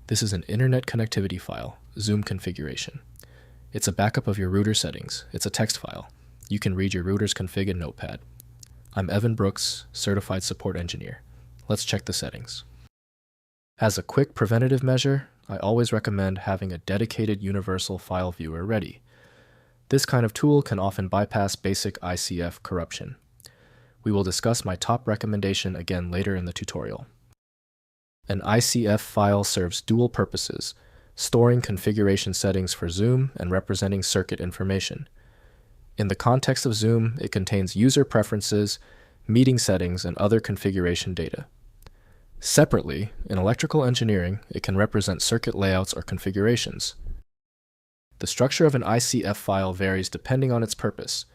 This is an internet connectivity file, Zoom configuration. It's a backup of your router settings. It's a text file. You can read your router's config in Notepad. I'm Evan Brooks, Certified Support Engineer. Let's check the settings. As a quick preventative measure, I always recommend having a dedicated universal file viewer ready. This kind of tool can often bypass basic ICF corruption. We will discuss my top recommendation again later in the tutorial. An ICF file serves dual purposes, storing configuration settings for Zoom and representing circuit information. In the context of Zoom, it contains user preferences, meeting settings, and other configuration data. Separately, in electrical engineering, it can represent circuit layouts or configurations. The structure of an ICF file varies depending on its purpose.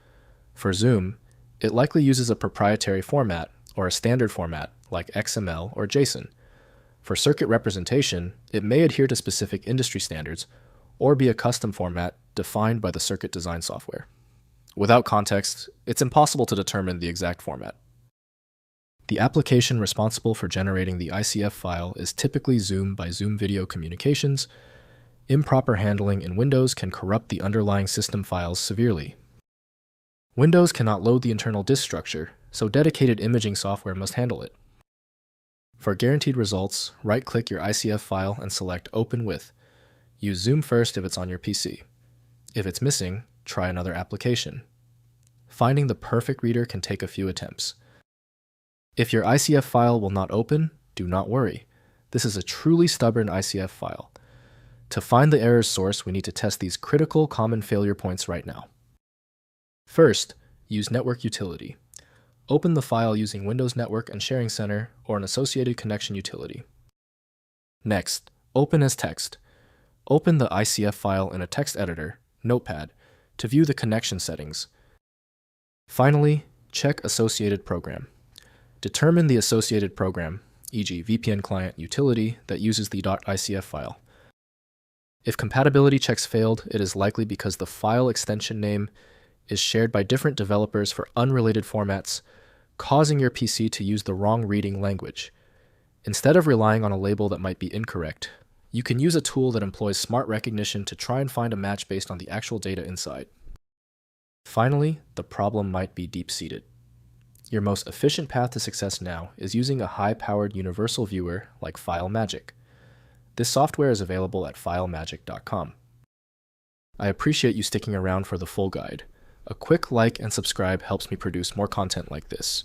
For Zoom, it likely uses a proprietary format or a standard format like XML or JSON. For circuit representation, it may adhere to specific industry standards or be a custom format defined by the circuit design software. Without context, it's impossible to determine the exact format. The application responsible for generating the ICF file is typically Zoom by Zoom Video Communications. Improper handling in Windows can corrupt the underlying system files severely. Windows cannot load the internal disk structure, so dedicated imaging software must handle it. For guaranteed results, right-click your ICF file and select Open With. Use Zoom first if it's on your PC. If it's missing, try another application. Finding the perfect reader can take a few attempts. If your ICF file will not open, do not worry. This is a truly stubborn ICF file. To find the error's source, we need to test these critical common failure points right now. First, use Network Utility. Open the file using Windows Network and Sharing Center or an associated connection utility. Next, open as text. Open the ICF file in a text editor, Notepad, to view the connection settings. Finally, check Associated Program. Determine the associated program, e.g. VPN client utility, that uses the .icf file. If compatibility checks failed, it is likely because the file extension name is shared by different developers for unrelated formats, causing your PC to use the wrong reading language. Instead of relying on a label that might be incorrect, you can use a tool that employs smart recognition to try and find a match based on the actual data inside. Finally, the problem might be deep-seated. Your most efficient path to success now is using a high-powered universal viewer like FileMagick. This software is available at filemagick.com. I appreciate you sticking around for the full guide. A quick like and subscribe helps me produce more content like this.